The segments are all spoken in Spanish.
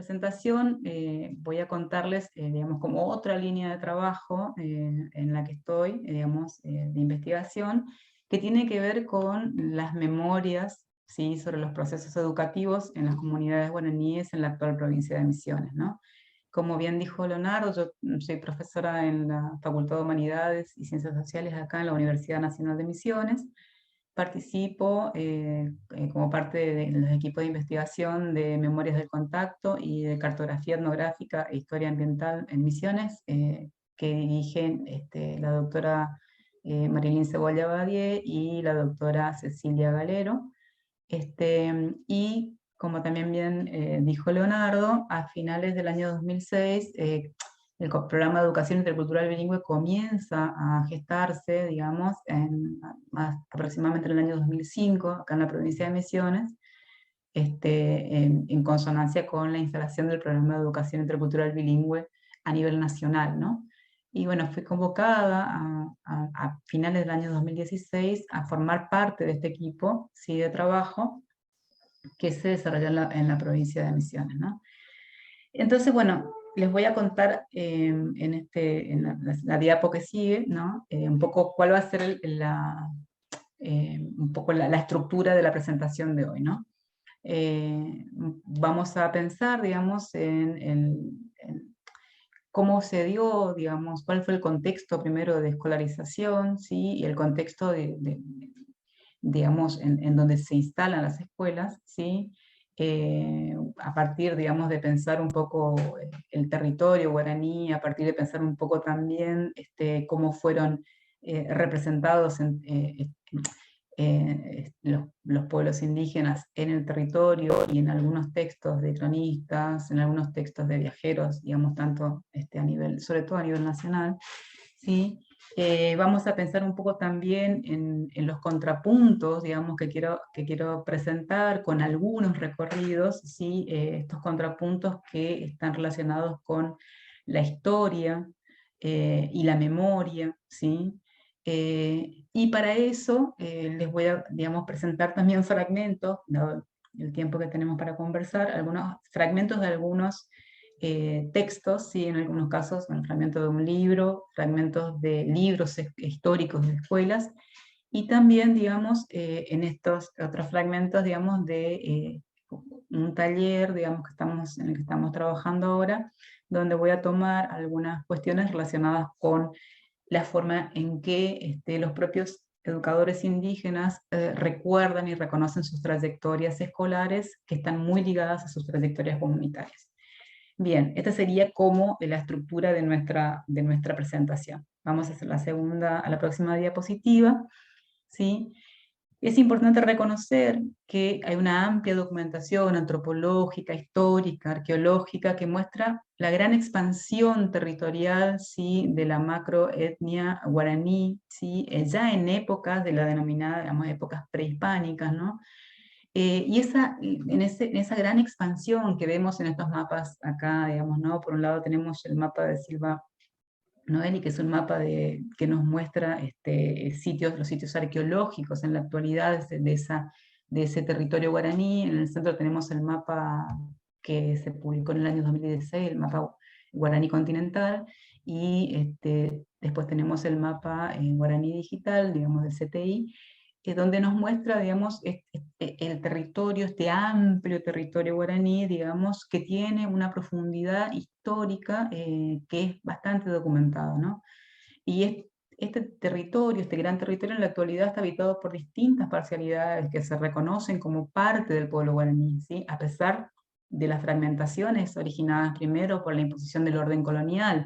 presentación voy a contarles, digamos, como otra línea de trabajo en la que estoy, digamos, de investigación, que tiene que ver con las memorias, ¿sí?, sobre los procesos educativos en las comunidades guaraníes en la actual provincia de Misiones, ¿no? Como bien dijo Leonardo, yo soy profesora en la Facultad de Humanidades y Ciencias Sociales acá en la Universidad Nacional de Misiones. Participo como parte de los equipos de investigación de Memorias del Contacto y de Cartografía Etnográfica e Historia Ambiental en Misiones, que dirigen la doctora Marilyn Cebolla Badié y la doctora Cecilia Galero. Y como también bien dijo Leonardo, a finales del año 2006, el programa de educación intercultural bilingüe comienza a gestarse, digamos, aproximadamente en el año 2005, acá en la provincia de Misiones, en consonancia con la instalación del programa de educación intercultural bilingüe a nivel nacional, ¿no? Y bueno, fui convocada a finales del año 2016 a formar parte de este equipo, ¿sí?, de trabajo que se desarrolla en la provincia de Misiones, ¿no? Entonces, bueno, les voy a contar en la diapo que sigue, ¿no? Un poco cuál va a ser un poco la estructura de la presentación de hoy, ¿no? Vamos a pensar, digamos, en cómo se dio, digamos, cuál fue el contexto primero de escolarización, ¿sí?, y el contexto digamos, en donde se instalan las escuelas, ¿sí? A partir, digamos, de pensar un poco el territorio guaraní, a partir de pensar un poco también cómo fueron representados los pueblos indígenas en el territorio y en algunos textos de cronistas, en algunos textos de viajeros, digamos, tanto a nivel, sobre todo a nivel nacional, ¿sí? Vamos a pensar un poco también en los contrapuntos, digamos, que quiero presentar con algunos recorridos, ¿sí? Estos contrapuntos que están relacionados con la historia y la memoria, ¿sí? Y para eso les voy a, digamos, presentar también fragmentos, dado el tiempo que tenemos para conversar, algunos fragmentos de algunos textos, sí, en algunos casos, bueno, fragmentos de un libro, fragmentos de libros históricos de escuelas, y también, digamos, en estos otros fragmentos, digamos, de un taller, digamos, en el que estamos trabajando ahora, donde voy a tomar algunas cuestiones relacionadas con la forma en que los propios educadores indígenas recuerdan y reconocen sus trayectorias escolares que están muy ligadas a sus trayectorias comunitarias. Bien, esta sería como la estructura de nuestra presentación. Vamos a hacer a la próxima diapositiva, ¿sí? Es importante reconocer que hay una amplia documentación antropológica, histórica, arqueológica, que muestra la gran expansión territorial, ¿sí?, de la macroetnia guaraní, ¿sí?, ya en épocas de la denominada, digamos, épocas prehispánicas, ¿no? Y en esa gran expansión que vemos en estos mapas acá, digamos, ¿no? Por un lado tenemos el mapa de Silva Noeli, que es un mapa que nos muestra los sitios arqueológicos en la actualidad de ese territorio guaraní. En el centro tenemos el mapa que se publicó en el año 2016, el mapa guaraní continental, y después tenemos el mapa guaraní digital, digamos, del CTI, donde nos muestra, digamos, el territorio, este amplio territorio guaraní, digamos, que tiene una profundidad histórica que es bastante documentada, ¿no? Y este territorio, este gran territorio en la actualidad está habitado por distintas parcialidades que se reconocen como parte del pueblo guaraní, ¿sí?, a pesar de las fragmentaciones originadas primero por la imposición del orden colonial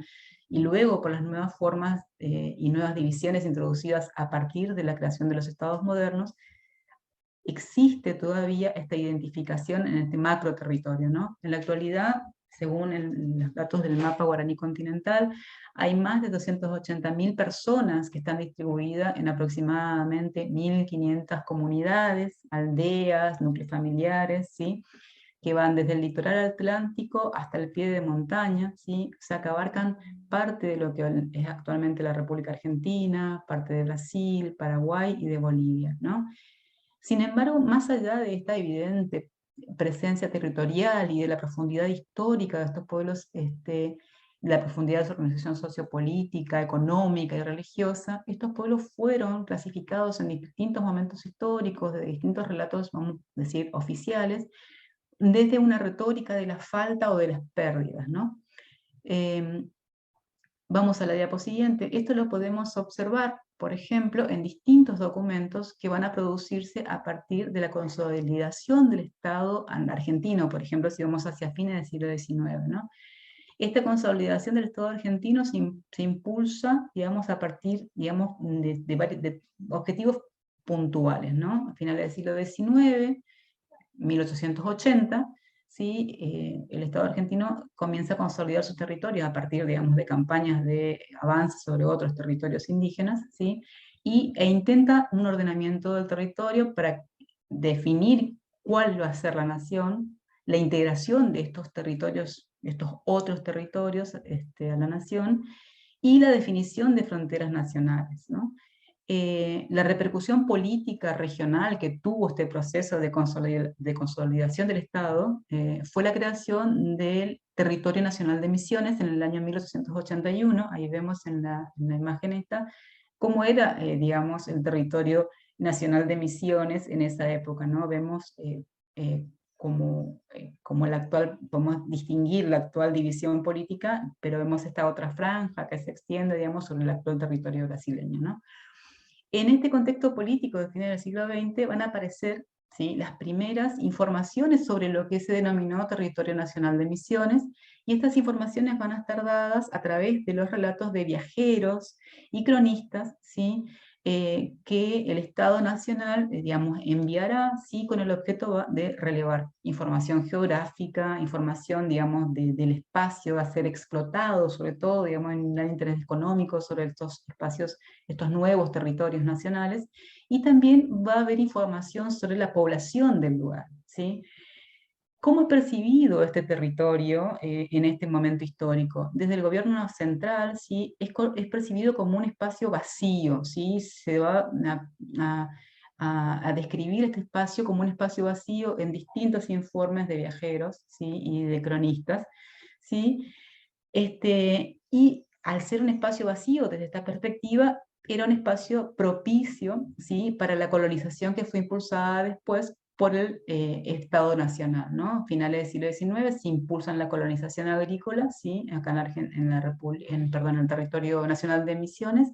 y luego por las nuevas formas y nuevas divisiones introducidas a partir de la creación de los estados modernos. Existe todavía esta identificación en este macro territorio, ¿no? En la actualidad, según los datos del mapa guaraní continental, hay más de 280.000 personas que están distribuidas en aproximadamente 1.500 comunidades, aldeas, núcleos familiares, ¿sí?, que van desde el litoral atlántico hasta el pie de montaña, ¿sí? O sea, que abarcan parte de lo que es actualmente la República Argentina, parte de Brasil, Paraguay y de Bolivia, ¿no? Sin embargo, más allá de esta evidente presencia territorial y de la profundidad histórica de estos pueblos, la profundidad de su organización sociopolítica, económica y religiosa, estos pueblos fueron clasificados en distintos momentos históricos, de distintos relatos, vamos a decir, oficiales, desde una retórica de la falta o de las pérdidas, ¿no? Vamos a la diapositiva siguiente. Esto lo podemos observar, por ejemplo, en distintos documentos que van a producirse a partir de la consolidación del Estado argentino, por ejemplo, si vamos hacia fines del siglo XIX, ¿no? Esta consolidación del Estado argentino se impulsa, digamos, a partir, digamos, de objetivos puntuales, ¿no? A finales del siglo XIX, 1880, ¿sí? El Estado argentino comienza a consolidar sus territorios a partir, digamos, de campañas de avance sobre otros territorios indígenas, ¿sí? E intenta un ordenamiento del territorio para definir cuál va a ser la nación, la integración de estos territorios, estos otros territorios a la nación, y la definición de fronteras nacionales, ¿no? La repercusión política regional que tuvo este proceso de consolidación del Estado fue la creación del Territorio Nacional de Misiones en el año 1881. Ahí vemos en la imagen esta cómo era, digamos, el Territorio Nacional de Misiones en esa época, ¿no? Vemos como la actual, podemos distinguir la actual división política, pero vemos esta otra franja que se extiende, digamos, sobre el actual territorio brasileño, ¿no? En este contexto político de finales del siglo XX van a aparecer, ¿sí?, las primeras informaciones sobre lo que se denominó Territorio Nacional de Misiones, y estas informaciones van a estar dadas a través de los relatos de viajeros y cronistas, ¿sí?, que el Estado Nacional, digamos, enviará, ¿sí?, con el objeto de relevar información geográfica, información, digamos, del espacio a ser explotado, sobre todo, digamos, en el interés económico sobre estos espacios, estos nuevos territorios nacionales, y también va a haber información sobre la población del lugar, ¿sí? ¿Cómo es percibido este territorio en este momento histórico? Desde el gobierno central, ¿sí?, es percibido como un espacio vacío, ¿sí? Se va a describir este espacio como un espacio vacío en distintos informes de viajeros, ¿sí?, y de cronistas, ¿sí? Y al ser un espacio vacío desde esta perspectiva, era un espacio propicio, ¿sí?, para la colonización que fue impulsada después por el Estado Nacional, ¿no? A finales del siglo XIX se impulsa la colonización agrícola, ¿sí?, acá en el Territorio Nacional de Misiones.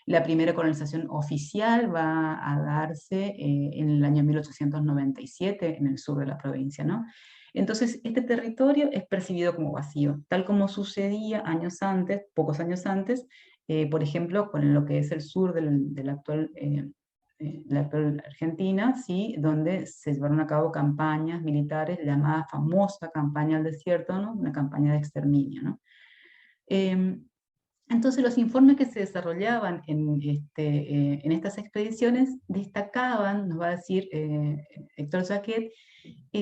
La primera colonización oficial va a darse en el año 1897 en el sur de la provincia, ¿no? Entonces, este territorio es percibido como vacío, tal como sucedía años antes, pocos años antes, por ejemplo, con lo que es el sur de la actual Argentina, ¿sí?, donde se llevaron a cabo campañas militares, la llamada famosa campaña al desierto, ¿no?, una campaña de exterminio, ¿no? Entonces los informes que se desarrollaban en estas expediciones destacaban, nos va a decir Héctor Jacquet,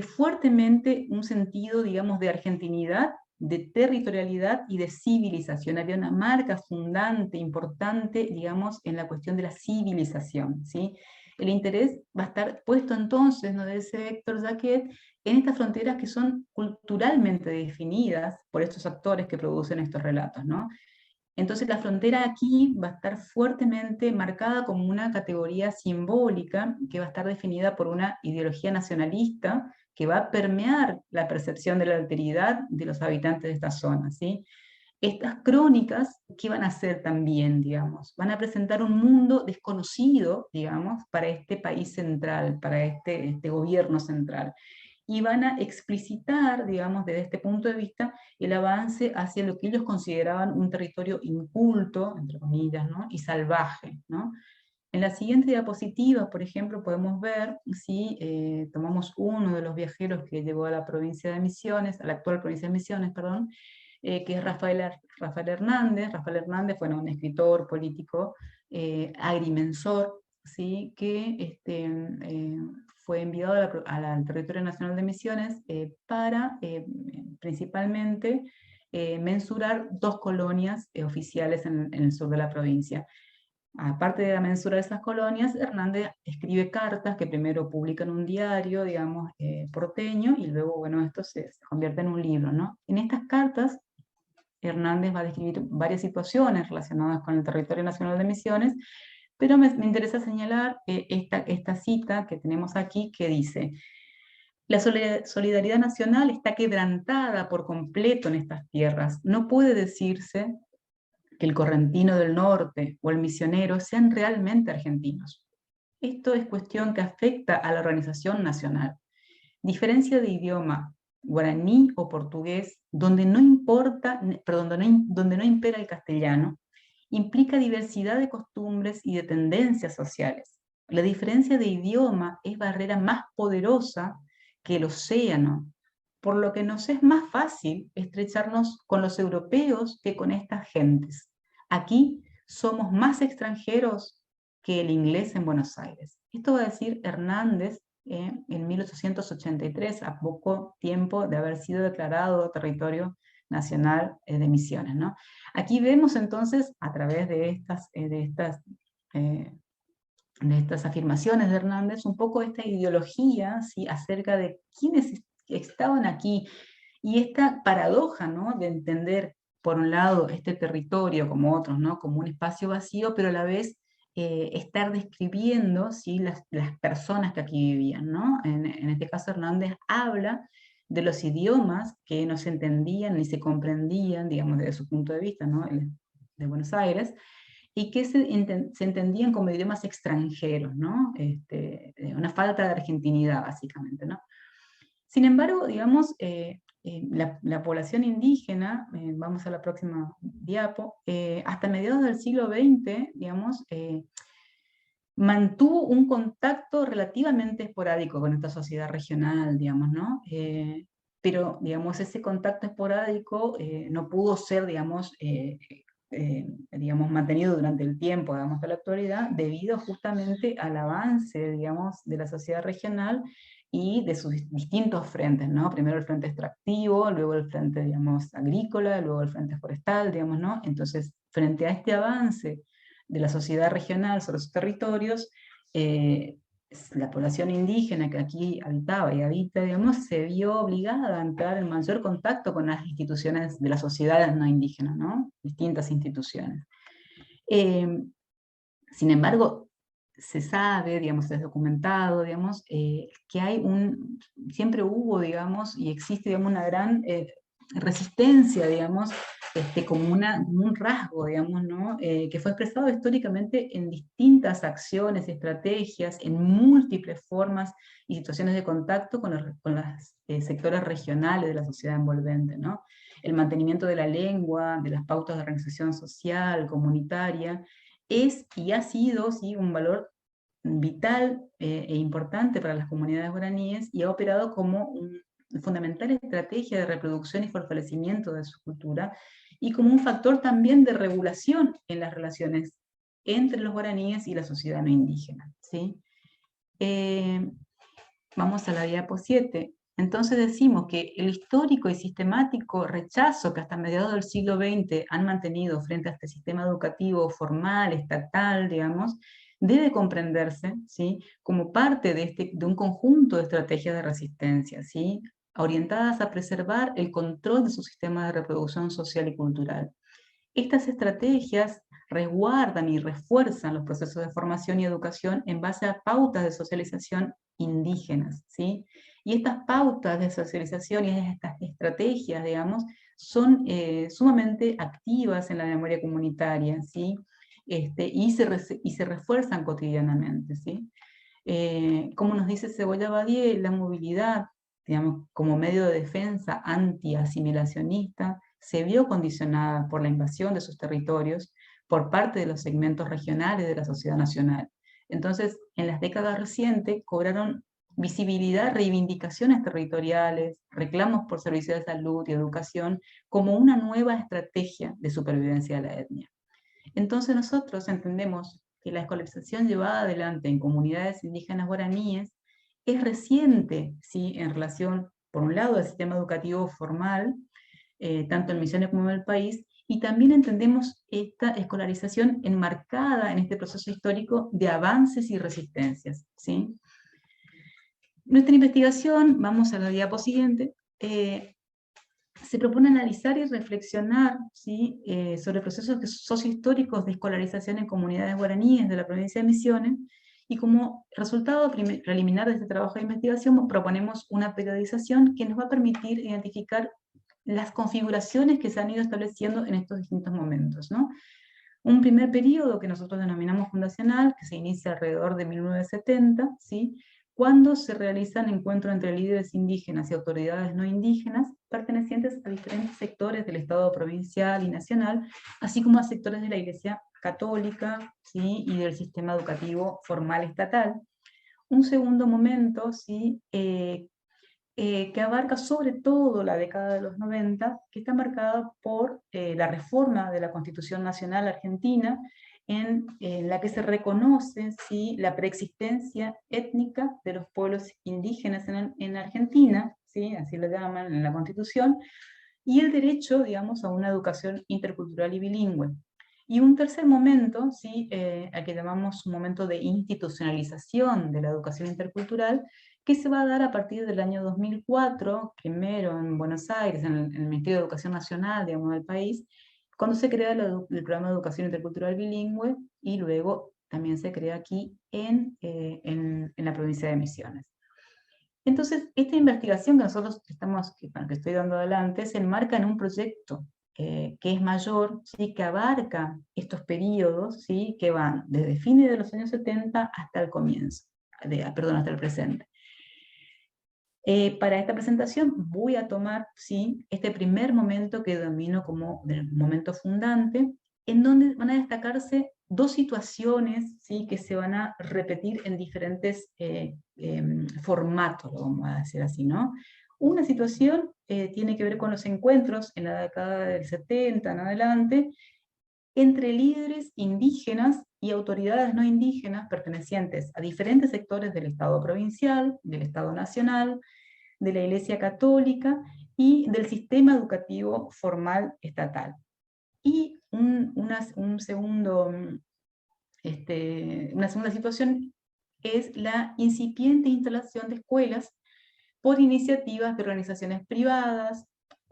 fuertemente un sentido, digamos, de argentinidad, de territorialidad y de civilización. Había una marca fundante, importante, digamos, en la cuestión de la civilización, ¿sí? El interés va a estar puesto entonces, nos dice Héctor Jacquet, en estas fronteras que son culturalmente definidas por estos actores que producen estos relatos, ¿no? Entonces la frontera aquí va a estar fuertemente marcada como una categoría simbólica que va a estar definida por una ideología nacionalista que va a permear la percepción de la alteridad de los habitantes de esta zona, ¿sí? Estas crónicas, ¿qué van a hacer también, digamos? Van a presentar un mundo desconocido, digamos, para este país central, para este gobierno central, y van a explicitar, digamos, desde este punto de vista, el avance hacia lo que ellos consideraban un territorio inculto, entre comillas, ¿no?, y salvaje, ¿no? En la siguiente diapositiva, por ejemplo, podemos ver, si tomamos uno de los viajeros que llegó a la provincia de Misiones, a la actual provincia de Misiones, perdón, que es Rafael Hernández. Rafael Hernández fue un escritor político, agrimensor, ¿sí?, que fue enviado al Territorio Nacional de Misiones para principalmente mensurar dos colonias oficiales en el sur de la provincia. aparte de la mensura de esas colonias, Hernández escribe cartas que primero publica en un diario, digamos, porteño, y luego, bueno, esto se convierte en un libro, ¿no? En estas cartas, Hernández va a describir varias situaciones relacionadas con el territorio nacional de Misiones, pero me interesa señalar esta cita que tenemos aquí que dice: la solidaridad nacional está quebrantada por completo en estas tierras. No puede decirse que el correntino del norte o el misionero sean realmente argentinos. Esto es cuestión que afecta a la organización nacional. Diferencia de idioma, guaraní o portugués, donde no impera el castellano, implica diversidad de costumbres y de tendencias sociales. La diferencia de idioma es barrera más poderosa que el océano, por lo que nos es más fácil estrecharnos con los europeos que con estas gentes. Aquí somos más extranjeros que el inglés en Buenos Aires. Esto va a decir Hernández en 1883, a poco tiempo de haber sido declarado territorio nacional de Misiones, ¿no? Aquí vemos entonces, a través de estas afirmaciones de Hernández, un poco esta ideología, ¿sí?, acerca de quiénes estaban aquí, y esta paradoja, ¿no?, de entender, por un lado, este territorio, como otros, ¿no?, como un espacio vacío, pero a la vez estar describiendo, ¿sí?, las personas que aquí vivían, ¿no? En este caso, Hernández habla de los idiomas que no se entendían ni se comprendían, digamos, desde su punto de vista, ¿no?, de Buenos Aires, y que se entendían como idiomas extranjeros, ¿no? Una falta de argentinidad, básicamente, ¿no? Sin embargo, digamos, la población indígena, vamos a la próxima diapo, hasta mediados del siglo XX, digamos, mantuvo un contacto relativamente esporádico con esta sociedad regional, digamos, ¿no? Pero, digamos, ese contacto esporádico no pudo ser, digamos, mantenido durante el tiempo, digamos, hasta la actualidad, debido justamente al avance, digamos, de la sociedad regional y de sus distintos frentes, ¿no? Primero el frente extractivo, luego el frente, digamos, agrícola, luego el frente forestal, digamos, ¿no? Entonces, frente a este avance de la sociedad regional sobre sus territorios, la población indígena que aquí habitaba y habita, digamos, se vio obligada a entrar en mayor contacto con las instituciones de las sociedades no indígenas, ¿no? Distintas instituciones. Sin embargo, se sabe, digamos, es documentado, digamos, que siempre hubo, digamos, y existe, digamos, una gran resistencia, digamos, como un rasgo, digamos, ¿no? Que fue expresado históricamente en distintas acciones, estrategias, en múltiples formas y situaciones de contacto con los sectores regionales de la sociedad envolvente, ¿no? El mantenimiento de la lengua, de las pautas de organización social, comunitaria, es y ha sido, sí, un valor vital e importante para las comunidades guaraníes, y ha operado como una fundamental estrategia de reproducción y fortalecimiento de su cultura, y como un factor también de regulación en las relaciones entre los guaraníes y la sociedad no indígena, ¿sí? Vamos a la diapo 7. Entonces decimos que el histórico y sistemático rechazo que hasta mediados del siglo XX han mantenido frente a este sistema educativo formal, estatal, digamos, debe comprenderse, ¿sí?, como parte de un conjunto de estrategias de resistencia, ¿sí?, orientadas a preservar el control de su sistema de reproducción social y cultural. Estas estrategias resguardan y refuerzan los procesos de formación y educación en base a pautas de socialización indígenas, ¿sí? Y estas pautas de socialización y estas estrategias, digamos, son sumamente activas en la memoria comunitaria, ¿sí? Y se refuerzan cotidianamente, ¿sí? Como nos dice Cebolla Badié, la movilidad, digamos, como medio de defensa anti-asimilacionista, se vio condicionada por la invasión de sus territorios por parte de los segmentos regionales de la sociedad nacional. Entonces, en las décadas recientes cobraron visibilidad reivindicaciones territoriales, reclamos por servicios de salud y educación, como una nueva estrategia de supervivencia de la etnia. Entonces nosotros entendemos que la escolarización llevada adelante en comunidades indígenas guaraníes es reciente, ¿sí?, en relación, por un lado, al sistema educativo formal, tanto en Misiones como en el país, y también entendemos esta escolarización enmarcada en este proceso histórico de avances y resistencias, ¿sí? Nuestra investigación, vamos a la diapo siguiente, se propone analizar y reflexionar, ¿sí?, sobre procesos sociohistóricos de escolarización en comunidades guaraníes de la provincia de Misiones, y como resultado preliminar de este trabajo de investigación proponemos una periodización que nos va a permitir identificar las configuraciones que se han ido estableciendo en estos distintos momentos, ¿no? Un primer periodo que nosotros denominamos fundacional, que se inicia alrededor de 1970, ¿sí?, cuando se realizan encuentros entre líderes indígenas y autoridades no indígenas, pertenecientes a diferentes sectores del Estado provincial y nacional, así como a sectores de la Iglesia católica, ¿sí?, y del sistema educativo formal estatal. Un segundo momento, ¿sí?, que abarca sobre todo la década de los 90, que está marcada por la reforma de la Constitución Nacional Argentina, en la que se reconoce, ¿sí?, la preexistencia étnica de los pueblos indígenas en Argentina, ¿sí?, así lo llaman en la Constitución, y el derecho, digamos, a una educación intercultural y bilingüe. Y un tercer momento, ¿sí?, al que llamamos un momento de institucionalización de la educación intercultural, que se va a dar a partir del año 2004, primero en Buenos Aires, en el Ministerio de Educación Nacional, digamos, del país, cuando se crea el programa de educación intercultural bilingüe, y luego también se crea aquí en la provincia de Misiones. Entonces, esta investigación que nosotros que estoy dando adelante, se enmarca en un proyecto que es mayor, ¿sí?, que abarca estos periodos, ¿sí?, que van desde fines de los años 70 hasta el comienzo, hasta el presente. Para esta presentación voy a tomar, ¿sí?, este primer momento que denomino como el momento fundante, en donde van a destacarse dos situaciones, ¿sí?, que se van a repetir en diferentes formatos, lo vamos a decir así, ¿no? Una situación tiene que ver con los encuentros en la década del 70 en adelante, entre líderes indígenas y autoridades no indígenas pertenecientes a diferentes sectores del Estado provincial, del Estado nacional, de la Iglesia Católica y del sistema educativo formal estatal. Y una segunda situación es la incipiente instalación de escuelas por iniciativas de organizaciones privadas,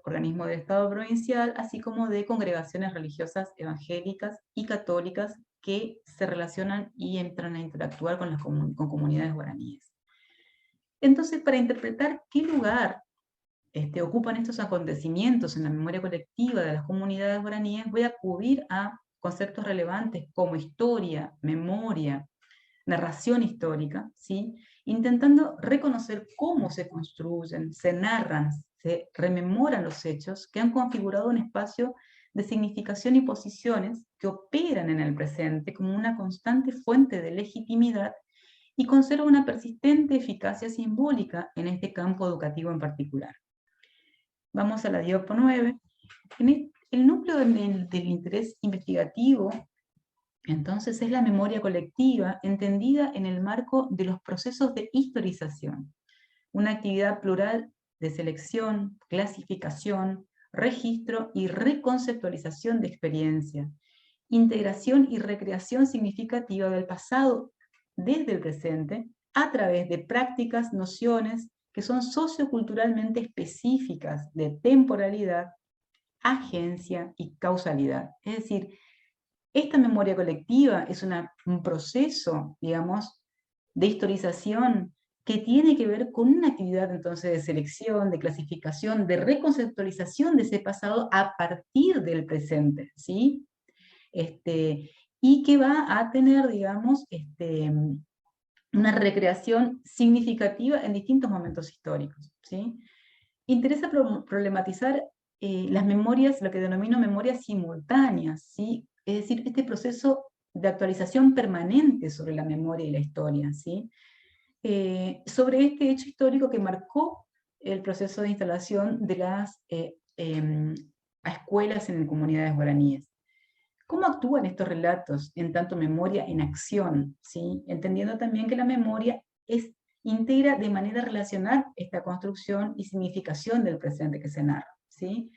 organismos del Estado provincial, así como de congregaciones religiosas evangélicas y católicas que se relacionan y entran a interactuar con comunidades guaraníes. Entonces, para interpretar qué lugar ocupan estos acontecimientos en la memoria colectiva de las comunidades guaraníes, voy a acudir a conceptos relevantes como historia, memoria, narración histórica, ¿sí?, intentando reconocer cómo se construyen, se narran, se rememoran los hechos que han configurado un espacio de significación y posiciones que operan en el presente como una constante fuente de legitimidad y conserva una persistente eficacia simbólica en este campo educativo en particular. Vamos a la diapo 9. El núcleo del interés investigativo, entonces, es la memoria colectiva entendida en el marco de los procesos de historización, una actividad plural de selección, clasificación, registro y reconceptualización de experiencia, integración y recreación significativa del pasado desde el presente a través de prácticas, nociones que son socioculturalmente específicas de temporalidad, agencia y causalidad. Es decir, esta memoria colectiva es un proceso, digamos, de historización que tiene que ver con una actividad entonces de selección, de clasificación, de reconceptualización de ese pasado a partir del presente, ¿sí? Y que va a tener, digamos, una recreación significativa en distintos momentos históricos, ¿sí? Interesa problematizar las memorias, lo que denomino memorias simultáneas, ¿sí? Es decir, este proceso de actualización permanente sobre la memoria y la historia, ¿sí? Sobre este hecho histórico que marcó el proceso de instalación de las escuelas en comunidades guaraníes. ¿Cómo actúan estos relatos en tanto memoria en acción? ¿Sí? Entendiendo también que la memoria integra de manera relacional esta construcción y significación del presente que se narra, ¿sí?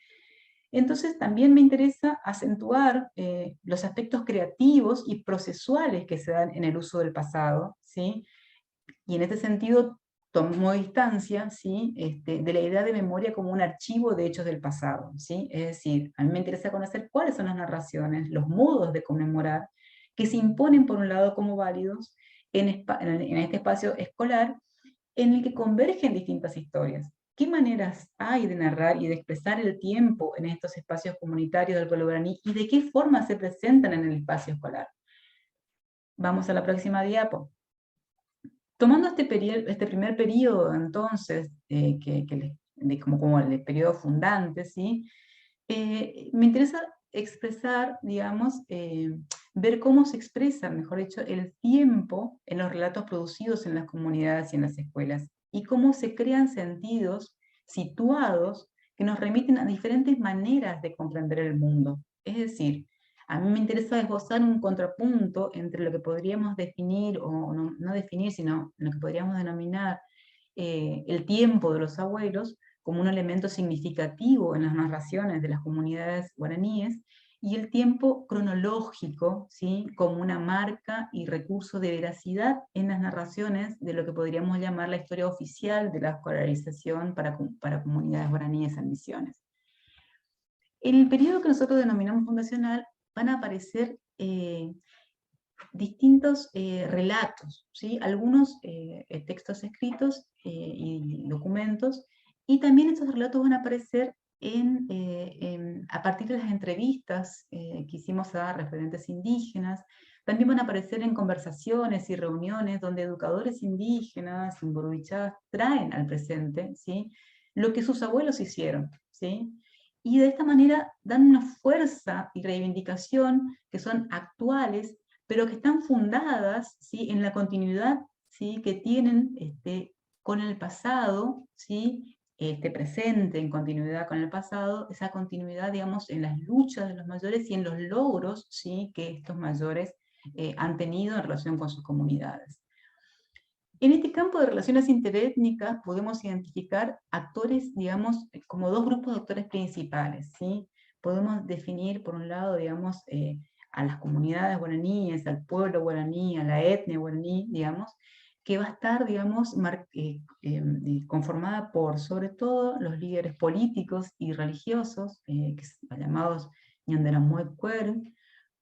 Entonces también me interesa acentuar los aspectos creativos y procesuales que se dan en el uso del pasado, ¿sí? Y en este sentido tomo distancia, ¿sí? De la idea de memoria como un archivo de hechos del pasado, ¿sí? Es decir, a mí me interesa conocer cuáles son las narraciones, los modos de conmemorar, que se imponen por un lado como válidos en este espacio escolar, en el que convergen distintas historias. ¿Qué maneras hay de narrar y de expresar el tiempo en estos espacios comunitarios del pueblo guaraní y de qué forma se presentan en el espacio escolar? Vamos a la próxima diapo. Tomando este primer periodo, entonces, como el periodo fundante, ¿sí? Me interesa expresar, digamos, ver cómo se expresa, mejor dicho, el tiempo en los relatos producidos en las comunidades y en las escuelas, y cómo se crean sentidos situados que nos remiten a diferentes maneras de comprender el mundo. Es decir, a mí me interesa esbozar un contrapunto entre lo que podríamos definir, o no definir, sino lo que podríamos denominar el tiempo de los abuelos, como un elemento significativo en las narraciones de las comunidades guaraníes, y el tiempo cronológico, ¿sí? Como una marca y recurso de veracidad en las narraciones de lo que podríamos llamar la historia oficial de la escolarización para comunidades guaraníes en Misiones. En el periodo que nosotros denominamos fundacional van a aparecer distintos relatos, ¿sí? Algunos textos escritos y documentos, y también estos relatos van a aparecer a partir de las entrevistas que hicimos a referentes indígenas. También van a aparecer en conversaciones y reuniones donde educadores indígenas, imburubichás, traen al presente, ¿sí? Lo que sus abuelos hicieron, ¿sí? Y de esta manera dan una fuerza y reivindicación que son actuales, pero que están fundadas, ¿sí? En la continuidad, ¿sí? Que tienen con el pasado, ¿sí? Presente en continuidad con el pasado, esa continuidad, digamos, en las luchas de los mayores y en los logros, ¿sí? Que estos mayores han tenido en relación con sus comunidades. En este campo de relaciones interétnicas podemos identificar actores, digamos, como dos grupos de actores principales, ¿sí? Podemos definir, por un lado, digamos, a las comunidades guaraníes, al pueblo guaraní, a la etnia guaraní, digamos, que va a estar, digamos, conformada por, sobre todo, los líderes políticos y religiosos, llamados Ñanderamueccuer,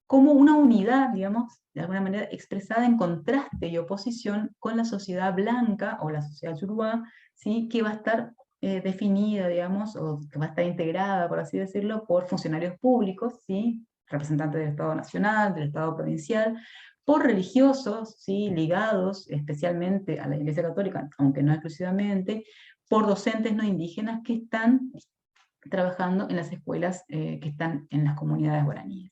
como una unidad, digamos, de alguna manera expresada en contraste y oposición con la sociedad blanca o la sociedad yoruba, ¿sí? Que va a estar definida, digamos, o que va a estar integrada, por así decirlo, por funcionarios públicos, ¿sí? Representantes del Estado Nacional, del Estado Provincial, por religiosos, ¿sí? Ligados especialmente a la Iglesia Católica, aunque no exclusivamente, por docentes no indígenas que están trabajando en las escuelas que están en las comunidades guaraníes.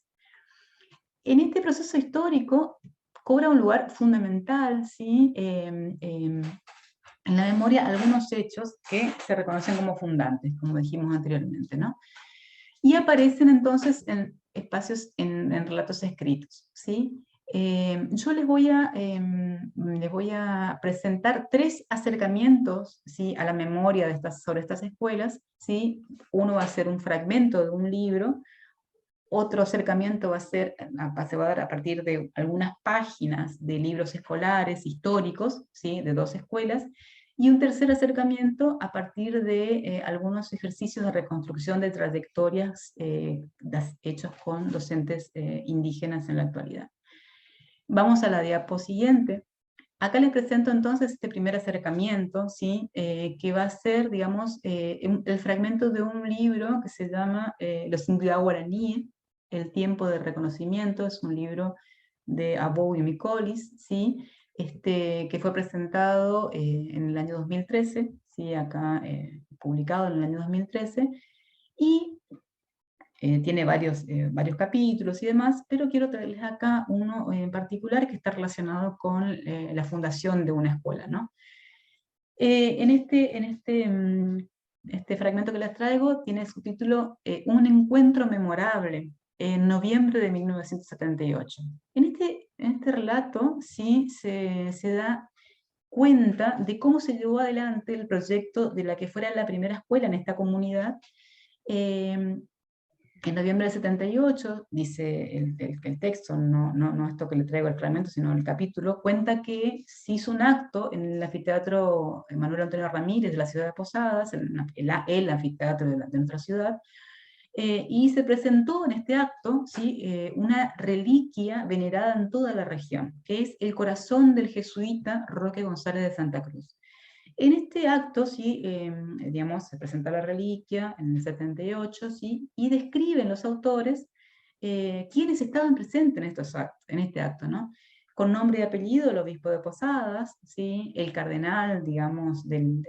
En este proceso histórico cobra un lugar fundamental, ¿sí? En la memoria algunos hechos que se reconocen como fundantes, como dijimos anteriormente, ¿no? Y aparecen entonces en espacios, en relatos escritos, ¿sí? Yo les voy a presentar tres acercamientos, ¿sí? A la memoria sobre estas escuelas, ¿sí? Uno va a ser un fragmento de un libro. Otro acercamiento se va a dar a partir de algunas páginas de libros escolares históricos, ¿sí? De dos escuelas, y un tercer acercamiento a partir de algunos ejercicios de reconstrucción de trayectorias hechos con docentes indígenas en la actualidad. Vamos a la diapo siguiente. Acá les presento entonces este primer acercamiento, ¿sí? Que va a ser, digamos, el fragmento de un libro que se llama Los Indios Guaraníes, El tiempo de reconocimiento. Es un libro de Abou y Micolis, ¿sí? Que fue presentado en el año 2013, ¿sí? Acá publicado en el año 2013, y tiene varios capítulos y demás, pero quiero traerles acá uno en particular que está relacionado con la fundación de una escuela, ¿no? Este fragmento que les traigo tiene su título Un encuentro memorable, en noviembre de 1978. En este relato sí se da cuenta de cómo se llevó adelante el proyecto de la que fuera la primera escuela en esta comunidad, En noviembre del 78, dice el texto, no esto que le traigo el fragmento, sino el capítulo, cuenta que se hizo un acto en el anfiteatro Manuel Antonio Ramírez de la ciudad de Posadas, el anfiteatro de nuestra ciudad, y se presentó en este acto, ¿sí? Una reliquia venerada en toda la región, que es el corazón del jesuita Roque González de Santa Cruz. En este acto, ¿sí? Digamos, se presenta la reliquia en el 78, ¿sí? Y describen los autores quienes estaban presentes en este acto, ¿no? Con nombre y apellido, el obispo de Posadas, ¿sí? El cardenal, digamos, del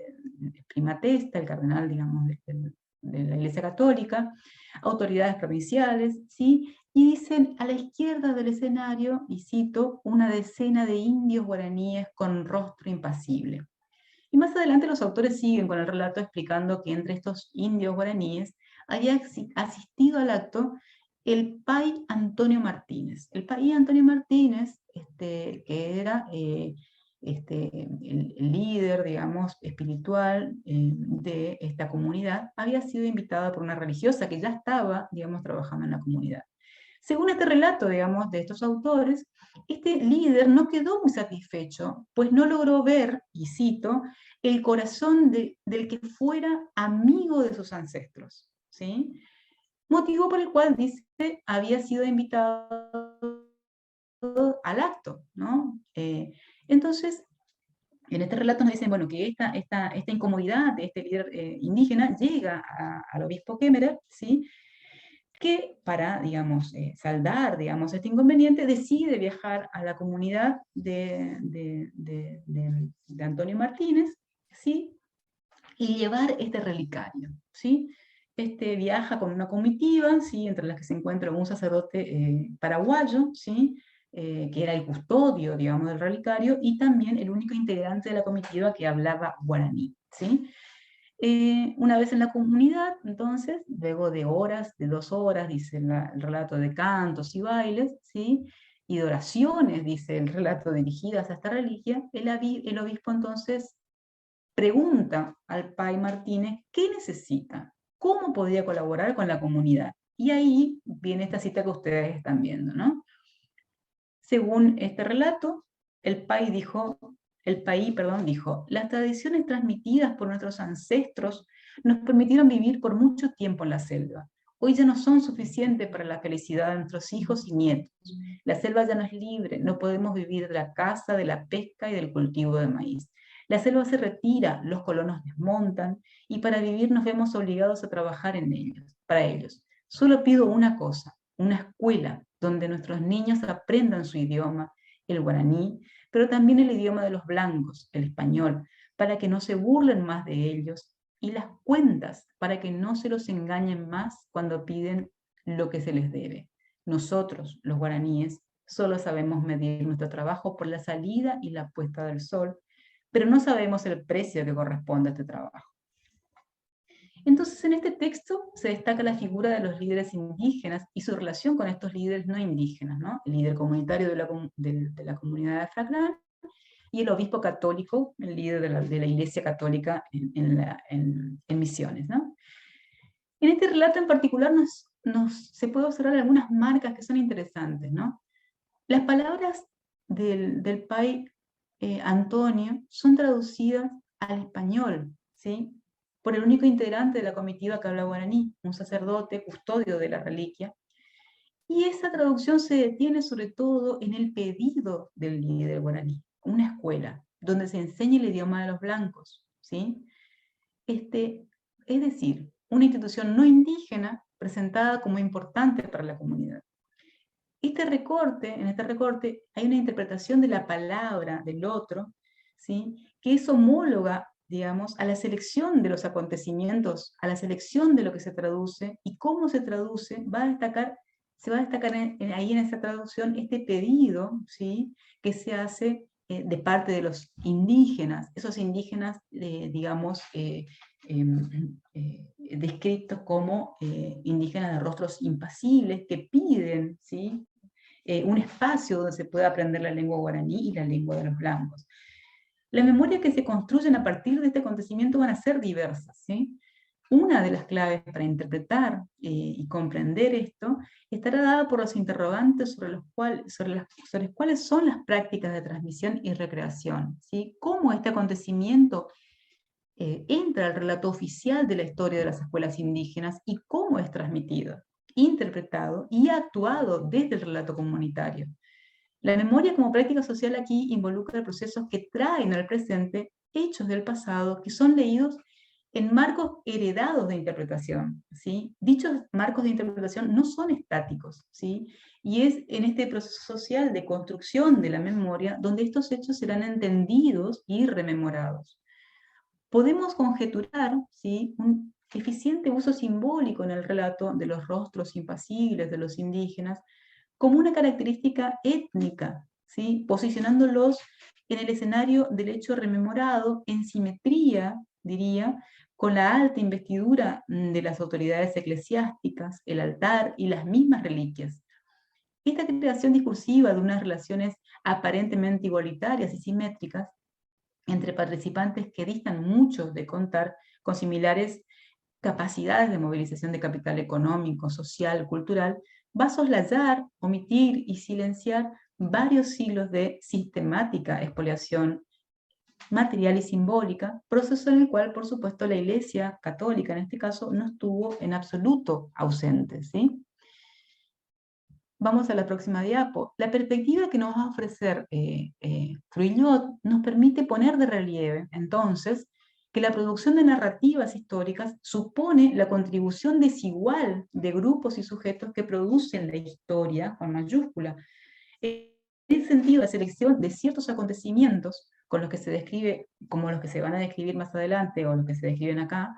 primatesta, el cardenal, digamos, de la Iglesia Católica, autoridades provinciales, ¿sí? Y dicen, a la izquierda del escenario, y cito, una decena de indios guaraníes con rostro impasible. Y más adelante los autores siguen con el relato explicando que entre estos indios guaraníes había asistido al acto el Pai Antonio Martínez. El Pai Antonio Martínez, que era el líder, digamos, espiritual de esta comunidad, había sido invitado por una religiosa que ya estaba, digamos, trabajando en la comunidad. Según este relato, digamos, de estos autores, este líder no quedó muy satisfecho, pues no logró ver, y cito, el corazón del que fuera amigo de sus ancestros, ¿sí? Motivo por el cual, dice, había sido invitado al acto, ¿no? Entonces, en este relato nos dicen, bueno, que esta incomodidad de este líder indígena llega al obispo Kemmerer, ¿sí? Que para, digamos, saldar, digamos, este inconveniente, decide viajar a la comunidad de Antonio Martínez, ¿sí? Y llevar este relicario, ¿sí? Viaja con una comitiva, ¿sí? Entre las que se encuentra un sacerdote paraguayo, ¿sí? Que era el custodio, digamos, del relicario, y también el único integrante de la comitiva que hablaba guaraní, ¿sí? Una vez en la comunidad, entonces, luego de horas, de 2 horas, dice el relato de cantos y bailes, ¿sí? Y de oraciones, dice el relato, dirigidas a esta reliquia, el obispo entonces pregunta al Pai Martínez qué necesita, cómo podría colaborar con la comunidad. Y ahí viene esta cita que ustedes están viendo, ¿no? Según este relato, el país dijo, las tradiciones transmitidas por nuestros ancestros nos permitieron vivir por mucho tiempo en la selva. Hoy ya no son suficientes para la felicidad de nuestros hijos y nietos. La selva ya no es libre, no podemos vivir de la caza, de la pesca y del cultivo de maíz. La selva se retira, los colonos desmontan y para vivir nos vemos obligados a trabajar para ellos. Solo pido una cosa, una escuela donde nuestros niños aprendan su idioma, el guaraní, pero también el idioma de los blancos, el español, para que no se burlen más de ellos, y las cuentas, para que no se los engañen más cuando piden lo que se les debe. Nosotros, los guaraníes, solo sabemos medir nuestro trabajo por la salida y la puesta del sol, pero no sabemos el precio que corresponde a este trabajo. Entonces, en este texto se destaca la figura de los líderes indígenas y su relación con estos líderes no indígenas, ¿no? El líder comunitario de la comunidad de Fraclán y el obispo católico, el líder de la Iglesia Católica en Misiones, ¿no? En este relato en particular se puede observar algunas marcas que son interesantes, ¿no? Las palabras del Pai Antonio son traducidas al español, ¿sí? Por el único integrante de la comitiva que habla guaraní, un sacerdote custodio de la reliquia, y esa traducción se detiene sobre todo en el pedido del líder guaraní, una escuela donde se enseña el idioma de los blancos, ¿sí? Es decir, una institución no indígena presentada como importante para la comunidad. En este recorte hay una interpretación de la palabra del otro, ¿sí? Que es homóloga, digamos, a la selección de los acontecimientos, a la selección de lo que se traduce y cómo se traduce, se va a destacar ahí en esa traducción este pedido, ¿sí? Que se hace de parte de los indígenas, esos indígenas, digamos, descritos como indígenas de rostros impasibles que piden, ¿sí? Un espacio donde se pueda aprender la lengua guaraní y la lengua de los blancos. Las memorias que se construyen a partir de este acontecimiento van a ser diversas, ¿sí? Una de las claves para interpretar y comprender esto estará dada por los interrogantes sobre cuáles son las prácticas de transmisión y recreación, ¿sí? Cómo este acontecimiento entra al relato oficial de la historia de las escuelas indígenas y cómo es transmitido, interpretado y actuado desde el relato comunitario. La memoria como práctica social aquí involucra procesos que traen al presente hechos del pasado que son leídos en marcos heredados de interpretación, ¿sí? Dichos marcos de interpretación no son estáticos, ¿sí? Y es en este proceso social de construcción de la memoria donde estos hechos serán entendidos y rememorados. Podemos conjeturar, ¿sí?, un eficiente uso simbólico en el relato de los rostros impasibles de los indígenas como una característica étnica, ¿sí?, posicionándolos en el escenario del hecho rememorado en simetría, diría, con la alta investidura de las autoridades eclesiásticas, el altar y las mismas reliquias. Esta creación discursiva de unas relaciones aparentemente igualitarias y simétricas entre participantes que distan mucho de contar con similares capacidades de movilización de capital económico, social, cultural, va a soslayar, omitir y silenciar varios siglos de sistemática expoliación material y simbólica, proceso en el cual, por supuesto, la Iglesia católica, en este caso, no estuvo en absoluto ausente, ¿sí? Vamos a la próxima diapo. La perspectiva que nos va a ofrecer Fruillot nos permite poner de relieve, entonces, que la producción de narrativas históricas supone la contribución desigual de grupos y sujetos que producen la historia, con mayúscula. En ese sentido, la selección de ciertos acontecimientos con los que se describe, como los que se van a describir más adelante o los que se describen acá,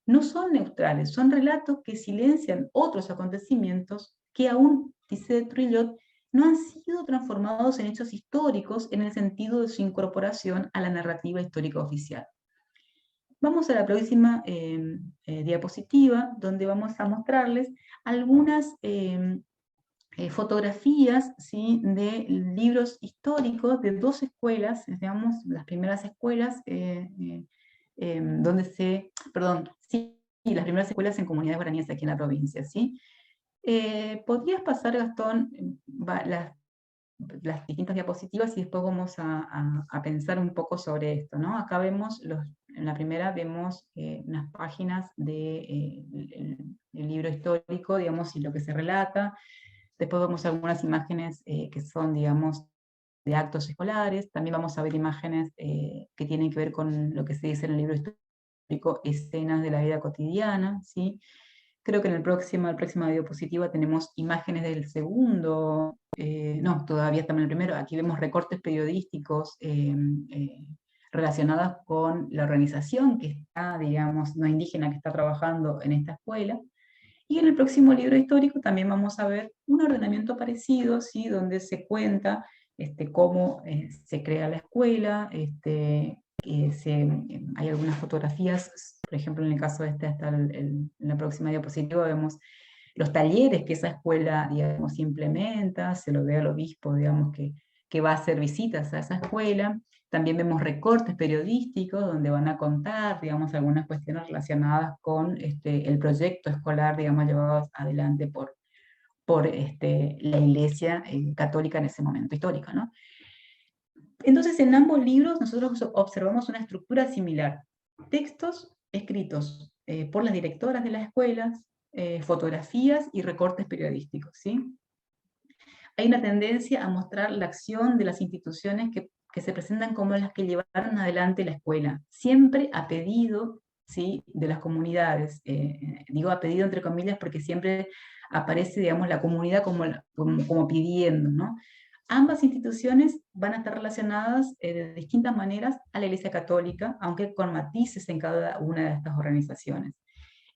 no son neutrales, son relatos que silencian otros acontecimientos que aún, dice Trillot, no han sido transformados en hechos históricos en el sentido de su incorporación a la narrativa histórica oficial. Vamos a la próxima diapositiva, donde vamos a mostrarles algunas fotografías, ¿sí?, de libros históricos de dos escuelas, digamos, las primeras escuelas donde sí, las primeras escuelas en comunidades guaraníes aquí en la provincia, ¿sí? ¿Podrías pasar, Gastón, las distintas diapositivas y después vamos a pensar un poco sobre esto, ¿no? Acá vemos, en la primera vemos unas páginas del libro histórico, digamos, y lo que se relata. Después vemos algunas imágenes que son, digamos, de actos escolares. También vamos a ver imágenes que tienen que ver con lo que se dice en el libro histórico, escenas de la vida cotidiana, ¿sí? Creo que en la próxima diapositiva tenemos imágenes del segundo, no, todavía estamos en el primero. Aquí vemos recortes periodísticos relacionados con la organización que está, digamos, no indígena que está trabajando en esta escuela. Y en el próximo libro histórico también vamos a ver un ordenamiento parecido, ¿sí?, donde se cuenta cómo se crea la escuela, hay algunas fotografías, por ejemplo, en el caso de en la próxima diapositiva vemos los talleres que esa escuela, digamos, implementa, se lo ve al obispo, digamos, que va a hacer visitas a esa escuela. También vemos recortes periodísticos donde van a contar, digamos, algunas cuestiones relacionadas con el proyecto escolar, digamos, llevado adelante por la Iglesia católica en ese momento histórico, ¿no? Entonces, en ambos libros nosotros observamos una estructura similar. Textos escritos por las directoras de las escuelas, fotografías y recortes periodísticos, ¿sí? Hay una tendencia a mostrar la acción de las instituciones que se presentan como las que llevaron adelante la escuela, siempre a pedido, ¿sí?, de las comunidades. Digo a pedido entre comillas porque siempre aparece, digamos, la comunidad como pidiendo, ¿no? Ambas instituciones van a estar relacionadas de distintas maneras a la Iglesia Católica, aunque con matices en cada una de estas organizaciones.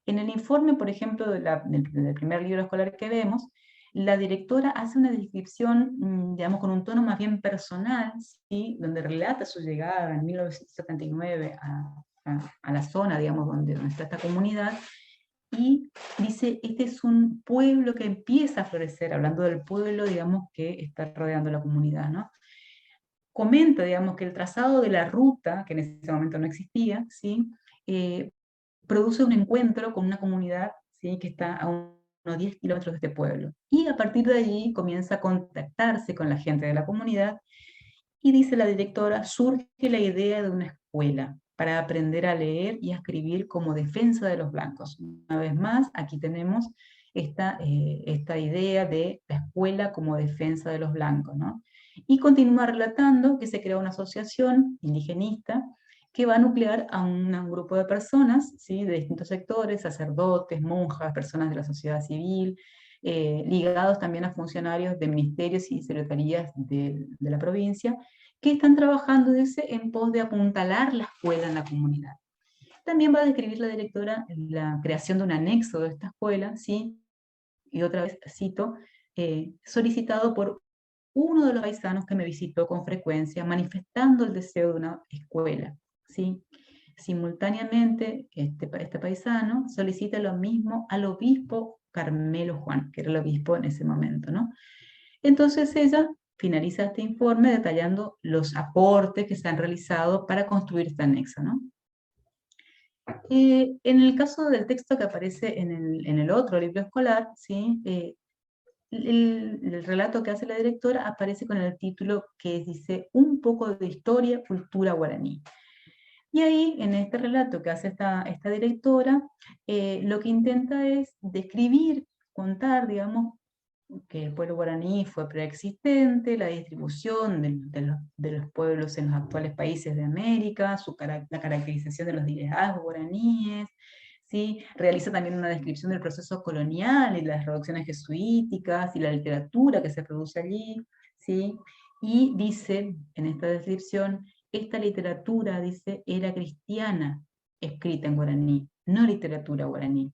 En el informe, por ejemplo, del primer libro escolar que vemos, la directora hace una descripción, digamos, con un tono más bien personal, ¿sí?, donde relata su llegada en 1979 a la zona, digamos, donde está esta comunidad, y dice, este es un pueblo que empieza a florecer, hablando del pueblo, digamos, que está rodeando la comunidad, ¿no? Comenta, digamos, que el trazado de la ruta, que en ese momento no existía, ¿sí?, produce un encuentro con una comunidad, ¿sí?, que está a unos 10 kilómetros de este pueblo. Y a partir de allí comienza a contactarse con la gente de la comunidad, y dice la directora, surge la idea de una escuela para aprender a leer y a escribir como defensa de los blancos. Una vez más, aquí tenemos esta idea de la escuela como defensa de los blancos, ¿no? Y continúa relatando que se crea una asociación indigenista que va a nuclear a un grupo de personas, ¿sí?, de distintos sectores, sacerdotes, monjas, personas de la sociedad civil, ligados también a funcionarios de ministerios y secretarías de la provincia, que están trabajando, dice, en pos de apuntalar la escuela en la comunidad. También va a describir la directora la creación de un anexo de esta escuela, ¿sí? Y otra vez cito, solicitado por uno de los paisanos que me visitó con frecuencia, manifestando el deseo de una escuela, ¿sí? Simultáneamente, este paisano solicita lo mismo al obispo Carmelo Juan, que era el obispo en ese momento, ¿no? Entonces ella finaliza este informe detallando los aportes que se han realizado para construir este anexo, ¿no? En el caso del texto que aparece en el otro libro escolar, ¿sí?, el relato que hace la directora aparece con el título que dice Un poco de historia, cultura guaraní. Y ahí, en este relato que hace esta directora, lo que intenta es describir, contar, digamos, que el pueblo guaraní fue preexistente, la distribución de los pueblos en los actuales países de América, la caracterización de los liderazgos guaraníes, ¿sí? Realiza también una descripción del proceso colonial y las reducciones jesuíticas y la literatura que se produce allí, ¿sí? Y dice en esta descripción, esta literatura, dice, era cristiana, escrita en guaraní, no literatura guaraní.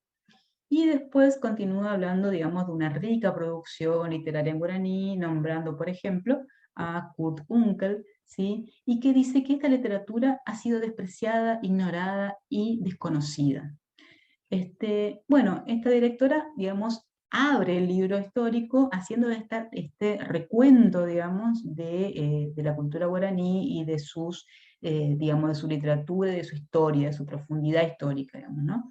Y después continúa hablando, digamos, de una rica producción literaria en guaraní, nombrando, por ejemplo, a Kurt Unkel, ¿sí? Y que dice que esta literatura ha sido despreciada, ignorada y desconocida. Bueno, esta directora, digamos, abre el libro histórico haciendo este recuento, digamos, de la cultura guaraní y de digamos, de su literatura, de su historia, de su profundidad histórica, digamos, ¿no?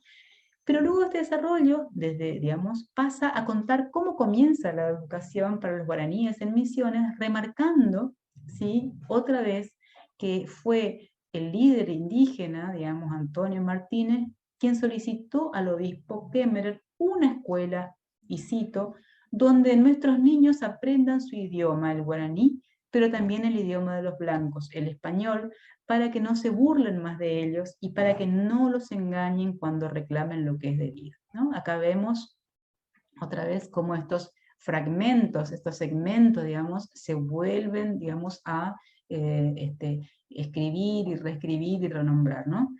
Pero luego este desarrollo, digamos, pasa a contar cómo comienza la educación para los guaraníes en Misiones, remarcando, ¿sí?, otra vez que fue el líder indígena, digamos, Antonio Martínez, quien solicitó al obispo Kemmerer una escuela, y cito, donde nuestros niños aprendan su idioma, el guaraní, pero también el idioma de los blancos, el español, para que no se burlen más de ellos y para que no los engañen cuando reclamen lo que es debido, ¿no? Acá vemos otra vez cómo estos fragmentos, estos segmentos, digamos, se vuelven, digamos, a escribir y reescribir y renombrar, ¿no?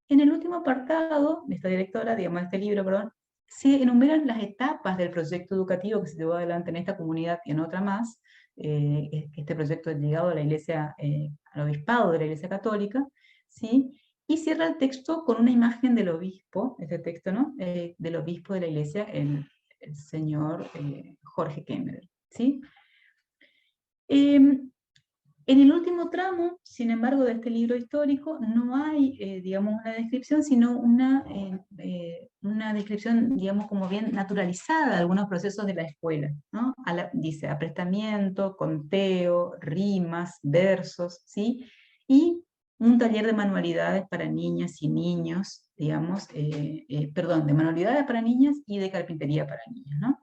En el último apartado de esta directora, digamos, de este libro, perdón, se enumeran las etapas del proyecto educativo que se llevó adelante en esta comunidad y en otra más. Este proyecto es ligado a la Iglesia, al obispado de la Iglesia Católica, ¿sí? Y cierra el texto con una imagen del obispo, este texto, ¿no? Del obispo de la Iglesia, el señor Jorge Kemmerer, ¿sí? En el último tramo, sin embargo, de este libro histórico, no hay, digamos, una descripción, sino una descripción, digamos, como bien naturalizada de algunos procesos de la escuela, ¿no? Dice aprestamiento, conteo, rimas, versos, ¿sí? Y un taller de manualidades para niñas y niños, digamos, perdón, de manualidades para niñas y de carpintería para niños, ¿no?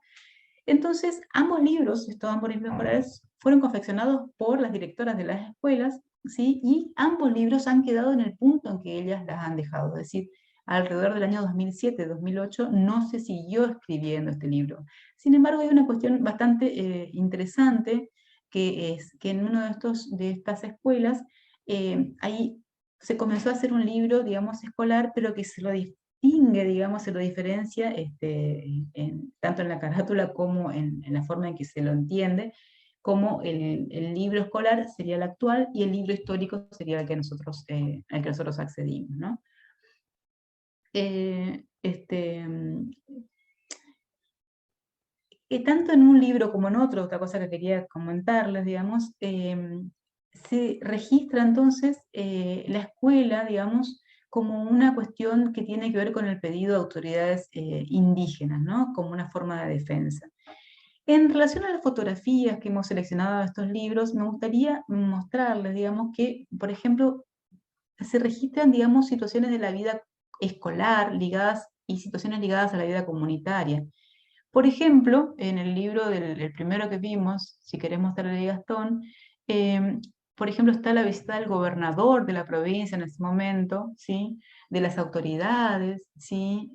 Entonces, ambos libros escolares, fueron confeccionados por las directoras de las escuelas, ¿sí? Y ambos libros han quedado en el punto en que ellas las han dejado. Es decir, alrededor del año 2007-2008 no se siguió escribiendo este libro. Sin embargo, hay una cuestión bastante interesante, que es que en uno de estas escuelas, ahí se comenzó a hacer un libro, digamos, escolar, pero que se lo distingue, digamos, se lo diferencia tanto en la carátula como en la forma en que se lo entiende, como el libro escolar sería el actual y el libro histórico sería el que nosotros accedimos, ¿no? Tanto en un libro como en otro, otra cosa que quería comentarles, digamos, se registra entonces la escuela, digamos, como una cuestión que tiene que ver con el pedido de autoridades indígenas, ¿no? Como una forma de defensa. En relación a las fotografías que hemos seleccionado de estos libros, me gustaría mostrarles, digamos, que, por ejemplo, se registran, digamos, situaciones de la vida escolar ligadas y situaciones ligadas a la vida comunitaria. Por ejemplo, en el libro el primero que vimos, si querés mostrarle Gastón, eh, por ejemplo, está la visita del gobernador de la provincia en ese momento, ¿sí? De las autoridades, ¿sí?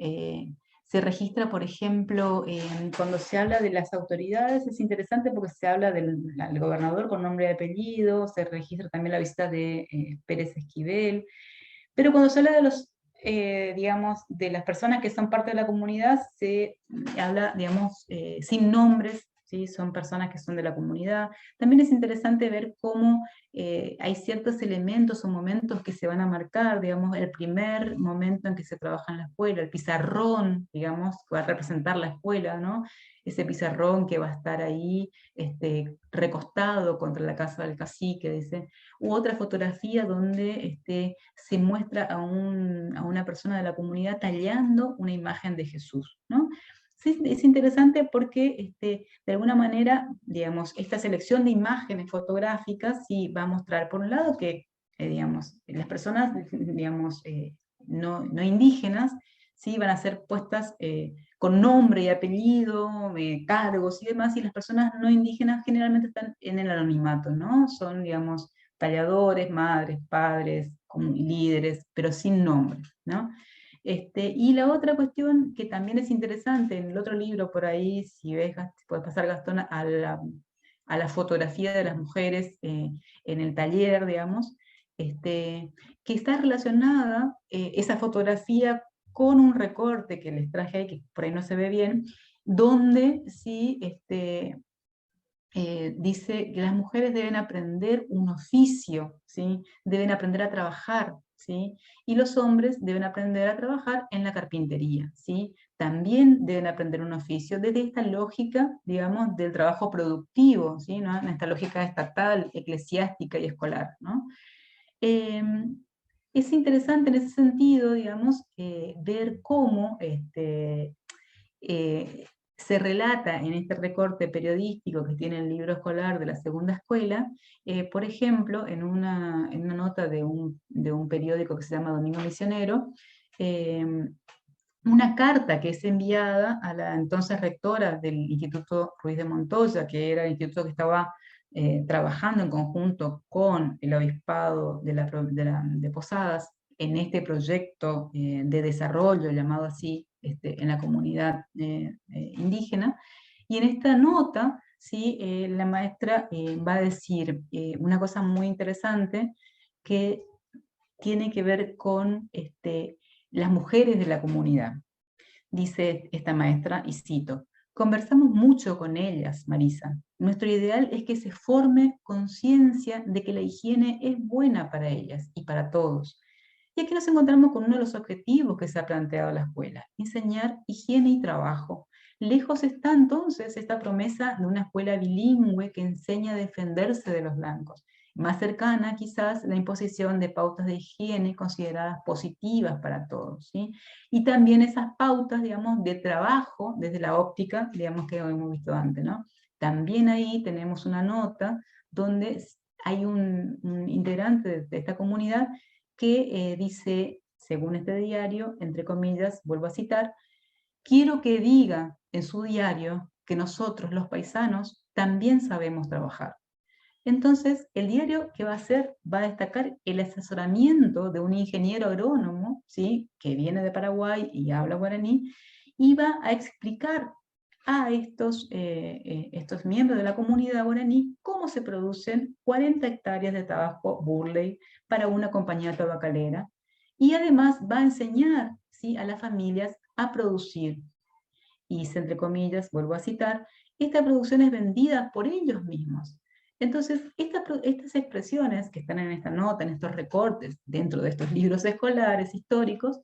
Se registra, por ejemplo, cuando se habla de las autoridades, es interesante porque se habla del gobernador con nombre y apellido, se registra también la visita de Pérez Esquivel, pero cuando se habla de los, digamos, de las personas que son parte de la comunidad, se habla, digamos, sin nombres, ¿sí? Son personas que son de la comunidad. También es interesante ver cómo hay ciertos elementos o momentos que se van a marcar, digamos, el primer momento en que se trabaja en la escuela, el pizarrón, digamos, que va a representar la escuela, ¿no? Ese pizarrón que va a estar ahí recostado contra la casa del cacique, dice, u otra fotografía donde se muestra a una persona de la comunidad tallando una imagen de Jesús, ¿no? Sí, es interesante porque de alguna manera, digamos, esta selección de imágenes fotográficas sí va a mostrar, por un lado, que digamos, las personas digamos, no indígenas sí van a ser puestas con nombre y apellido, cargos y demás, y las personas no indígenas generalmente están en el anonimato, ¿no? Son, digamos, talladores, madres, padres, líderes, pero sin nombre, ¿no? Y la otra cuestión que también es interesante, en el otro libro por ahí, si ves, puedes pasar, Gastón, a la fotografía de las mujeres en el taller, digamos, que está relacionada esa fotografía con un recorte que les traje ahí, que por ahí no se ve bien, donde sí dice que las mujeres deben aprender un oficio, ¿sí? Deben aprender a trabajar, ¿sí? Y los hombres deben aprender a trabajar en la carpintería, ¿sí? También deben aprender un oficio desde esta lógica, digamos, del trabajo productivo, ¿sí? ¿No? En esta lógica estatal, eclesiástica y escolar, ¿no? Es interesante en ese sentido, digamos, ver cómo eh, se relata en este recorte periodístico que tiene el libro escolar de la segunda escuela, por ejemplo, en una nota de un periódico que se llama Domingo Misionero, una carta que es enviada a la entonces rectora del Instituto Ruiz de Montoya, que era el instituto que estaba trabajando en conjunto con el obispado de Posadas en este proyecto de desarrollo, llamado así, en la comunidad indígena. Y en esta nota, ¿sí? La maestra va a decir una cosa muy interesante que tiene que ver con las mujeres de la comunidad. Dice esta maestra, y cito, conversamos mucho con ellas, Marisa. Nuestro ideal es que se forme conciencia de que la higiene es buena para ellas y para todos. Y aquí nos encontramos con uno de los objetivos que se ha planteado la escuela, enseñar higiene y trabajo. Lejos está entonces esta promesa de una escuela bilingüe que enseña a defenderse de los blancos. Más cercana quizás la imposición de pautas de higiene consideradas positivas para todos, ¿sí? Y también esas pautas, digamos, de trabajo desde la óptica, digamos, que hemos visto antes, ¿no? También ahí tenemos una nota donde hay un integrante de esta comunidad que dice, según este diario, entre comillas, vuelvo a citar, quiero que diga en su diario que nosotros, los paisanos, también sabemos trabajar. Entonces, el diario que va a hacer va a destacar el asesoramiento de un ingeniero agrónomo, ¿sí? Que viene de Paraguay y habla guaraní, y va a explicar a estos miembros de la comunidad guaraní cómo se producen 40 hectáreas de tabaco Burley para una compañía tabacalera, y además va a enseñar, ¿sí? A las familias a producir, y entre comillas, vuelvo a citar, esta producción es vendida por ellos mismos. Entonces, estas expresiones que están en esta nota, en estos recortes, dentro de estos libros escolares históricos,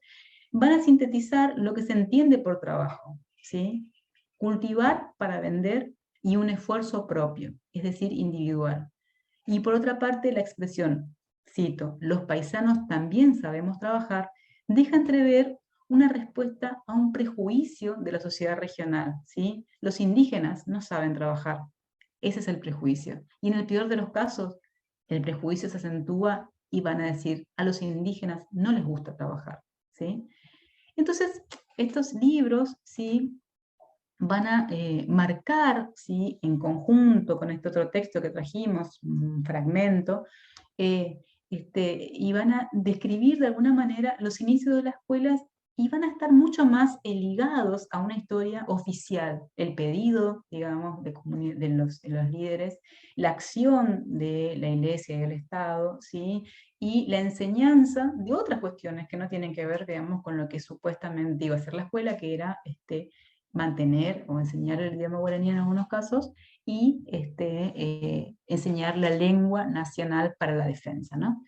van a sintetizar lo que se entiende por trabajo, ¿sí? Cultivar para vender y un esfuerzo propio, es decir, individual. Y por otra parte, la expresión cito, los paisanos también sabemos trabajar, deja entrever una respuesta a un prejuicio de la sociedad regional, ¿sí? Los indígenas no saben trabajar, ese es el prejuicio. Y en el peor de los casos, el prejuicio se acentúa y van a decir, a los indígenas no les gusta trabajar, ¿sí? Entonces, estos libros, ¿sí?, van a marcar, ¿sí?, en conjunto con este otro texto que trajimos, un fragmento, eh, y van a describir de alguna manera los inicios de las escuelas y van a estar mucho más ligados a una historia oficial, el pedido, digamos, de los líderes, la acción de la Iglesia y del Estado, ¿sí?, y la enseñanza de otras cuestiones que no tienen que ver, digamos, con lo que supuestamente iba a ser la escuela, que era mantener o enseñar el idioma guaraní en algunos casos, y enseñar la lengua nacional para la defensa, ¿no?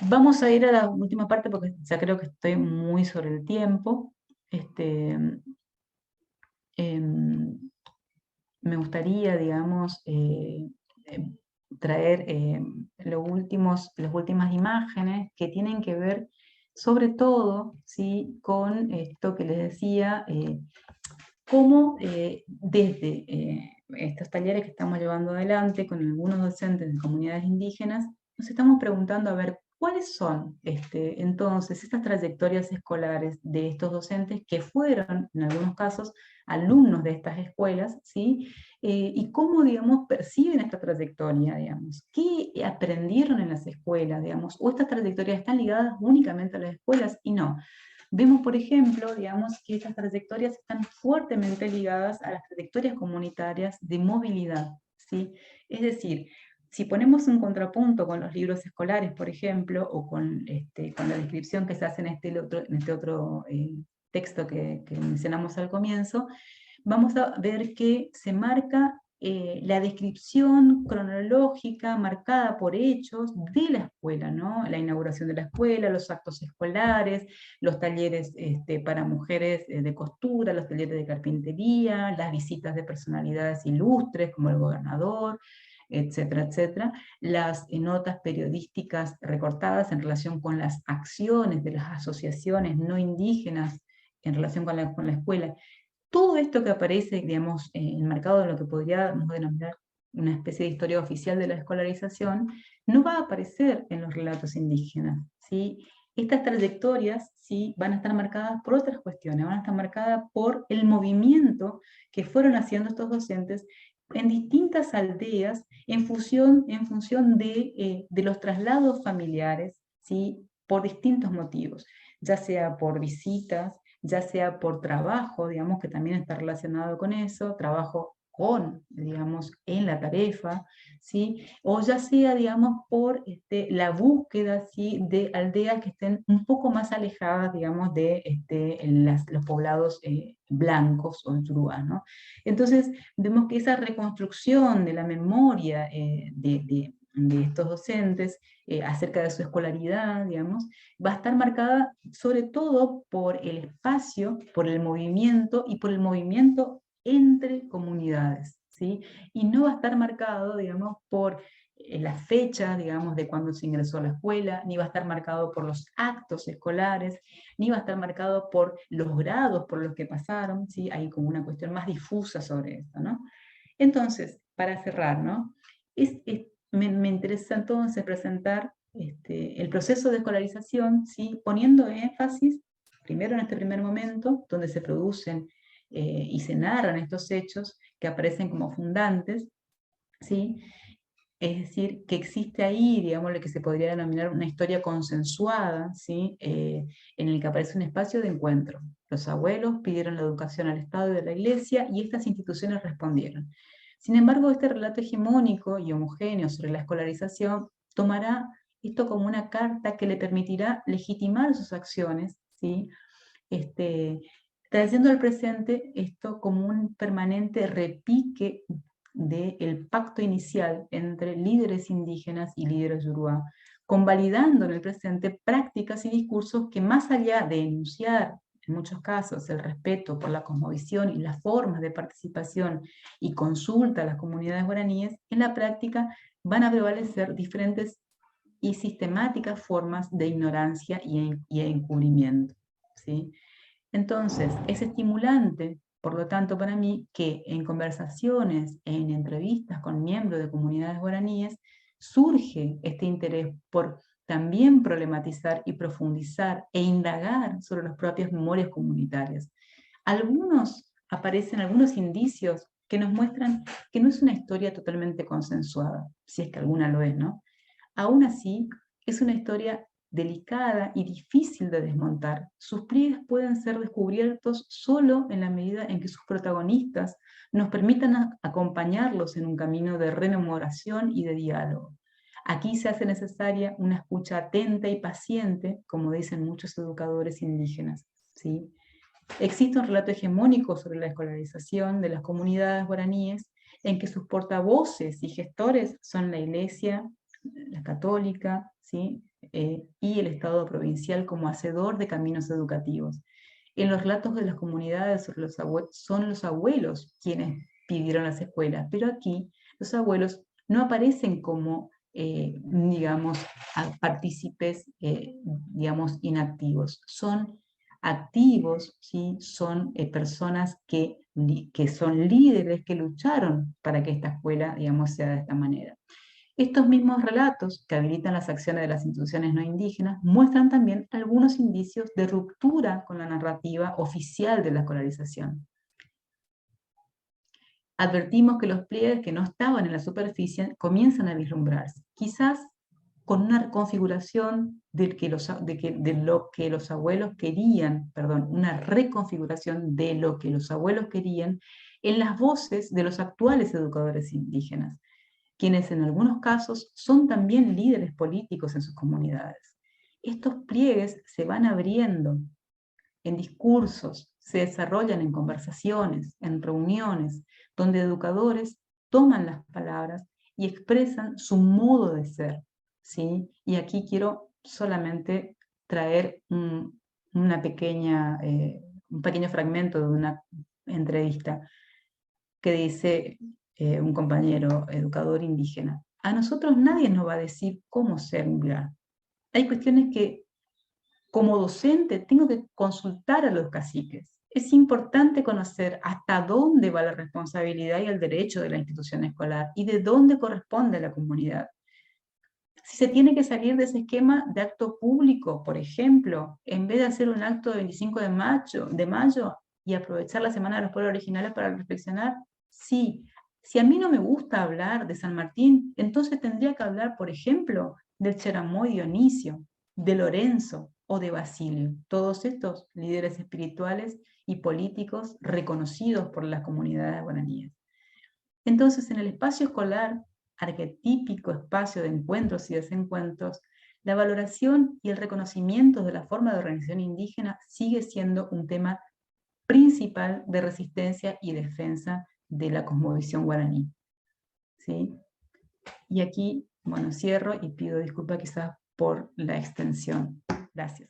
Vamos a ir a la última parte porque ya creo que estoy muy sobre el tiempo. Me gustaría, digamos, traer las últimas imágenes que tienen que ver sobre todo, ¿sí?, con esto que les decía, cómo desde estos talleres que estamos llevando adelante con algunos docentes de comunidades indígenas, nos estamos preguntando a ver cuáles son entonces estas trayectorias escolares de estos docentes que fueron, en algunos casos, alumnos de estas escuelas, ¿sí? Y cómo, digamos, perciben esta trayectoria, digamos, qué aprendieron en las escuelas, digamos, o estas trayectorias están ligadas únicamente a las escuelas y no. Vemos, por ejemplo, digamos, que estas trayectorias están fuertemente ligadas a las trayectorias comunitarias de movilidad, ¿sí? Es decir, si ponemos un contrapunto con los libros escolares, por ejemplo, o con la descripción que se hace en este otro texto que mencionamos al comienzo, vamos a ver que se marca la descripción cronológica marcada por hechos de la escuela, ¿no? La inauguración de la escuela, los actos escolares, los talleres para mujeres de costura, los talleres de carpintería, las visitas de personalidades ilustres como el gobernador, etcétera, etcétera, las notas periodísticas recortadas en relación con las acciones de las asociaciones no indígenas en relación con la escuela. Todo esto que aparece, digamos, enmarcado en lo que podríamos denominar una especie de historia oficial de la escolarización, no va a aparecer en los relatos indígenas, ¿sí? Estas trayectorias, ¿sí?, van a estar marcadas por otras cuestiones, van a estar marcadas por el movimiento que fueron haciendo estos docentes en distintas aldeas en función de los traslados familiares, ¿sí?, por distintos motivos, ya sea por visitas, ya sea por trabajo, digamos, que también está relacionado con eso, trabajo digamos, en la tarefa, ¿sí? O ya sea, digamos, por la búsqueda, ¿sí?, de aldeas que estén un poco más alejadas, digamos, de los poblados blancos o yurúas, ¿no? Entonces, vemos que esa reconstrucción de la memoria de estos docentes acerca de su escolaridad, digamos, va a estar marcada sobre todo por el espacio, por el movimiento y por el movimiento entre comunidades, ¿sí? Y no va a estar marcado, digamos, por la fecha, digamos, de cuando se ingresó a la escuela, ni va a estar marcado por los actos escolares, ni va a estar marcado por los grados por los que pasaron, ¿sí? Hay como una cuestión más difusa sobre esto, ¿no? Entonces, para cerrar, ¿no? Me interesa entonces presentar el proceso de escolarización, ¿sí?, poniendo énfasis, primero en este primer momento, donde se producen y se narran estos hechos que aparecen como fundantes, ¿sí? Es decir, que existe ahí, digamos, lo que se podría denominar una historia consensuada, ¿sí?, en el que aparece un espacio de encuentro. Los abuelos pidieron la educación al Estado y a la Iglesia y estas instituciones respondieron. Sin embargo, este relato hegemónico y homogéneo sobre la escolarización tomará esto como una carta que le permitirá legitimar sus acciones, ¿sí?, trayendo al presente esto como un permanente repique del pacto inicial entre líderes indígenas y líderes yurúa, convalidando en el presente prácticas y discursos que, más allá de enunciar en muchos casos el respeto por la cosmovisión y las formas de participación y consulta a las comunidades guaraníes, en la práctica van a prevalecer diferentes y sistemáticas formas de ignorancia y encubrimiento, ¿sí? Entonces, es estimulante, por lo tanto, para mí, que en conversaciones, en entrevistas con miembros de comunidades guaraníes, surge este interés por también problematizar y profundizar e indagar sobre las propias memorias comunitarias. Aparecen algunos indicios que nos muestran que no es una historia totalmente consensuada, si es que alguna lo es, ¿no? Aún así, es una historia delicada y difícil de desmontar. Sus pliegues pueden ser descubiertos solo en la medida en que sus protagonistas nos permitan acompañarlos en un camino de rememoración y de diálogo. Aquí se hace necesaria una escucha atenta y paciente, como dicen muchos educadores indígenas, ¿sí? Existe un relato hegemónico sobre la escolarización de las comunidades guaraníes en que sus portavoces y gestores son la Iglesia, la católica, ¿sí? Y el Estado provincial como hacedor de caminos educativos. En los relatos de las comunidades son los abuelos quienes pidieron las escuelas, pero aquí los abuelos no aparecen como, digamos, partícipes, digamos, inactivos. Son activos, ¿sí? Son personas que son líderes que lucharon para que esta escuela, digamos, sea de esta manera. Estos mismos relatos que habilitan las acciones de las instituciones no indígenas muestran también algunos indicios de ruptura con la narrativa oficial de la escolarización. Advertimos que los pliegues que no estaban en la superficie comienzan a vislumbrarse, quizás con una configuración de lo que los abuelos querían, perdón, una reconfiguración de lo que los abuelos querían en las voces de los actuales educadores indígenas, quienes en algunos casos son también líderes políticos en sus comunidades. Estos pliegues se van abriendo en discursos, se desarrollan en conversaciones, en reuniones, donde educadores toman las palabras y expresan su modo de ser, ¿sí? Y aquí quiero solamente traer un pequeño fragmento de una entrevista que dice un compañero educador indígena: a nosotros nadie nos va a decir cómo ser Mular. Hay cuestiones que como docente tengo que consultar a los caciques. Es importante conocer hasta dónde va la responsabilidad y el derecho de la institución escolar y de dónde corresponde a la comunidad. Si se tiene que salir de ese esquema de acto público, por ejemplo, en vez de hacer un acto de 25 de mayo y aprovechar la Semana de los Pueblos Originales para reflexionar, sí. Si a mí no me gusta hablar de San Martín, entonces tendría que hablar, por ejemplo, del Cheramoy Dionisio, de Lorenzo o de Basilio, todos estos líderes espirituales y políticos reconocidos por las comunidades guaraníes. Entonces, en el espacio escolar, arquetípico espacio de encuentros y desencuentros, la valoración y el reconocimiento de la forma de organización indígena sigue siendo un tema principal de resistencia y defensa de la cosmovisión guaraní, ¿sí? Y aquí, bueno, cierro y pido disculpas quizás por la extensión. Gracias.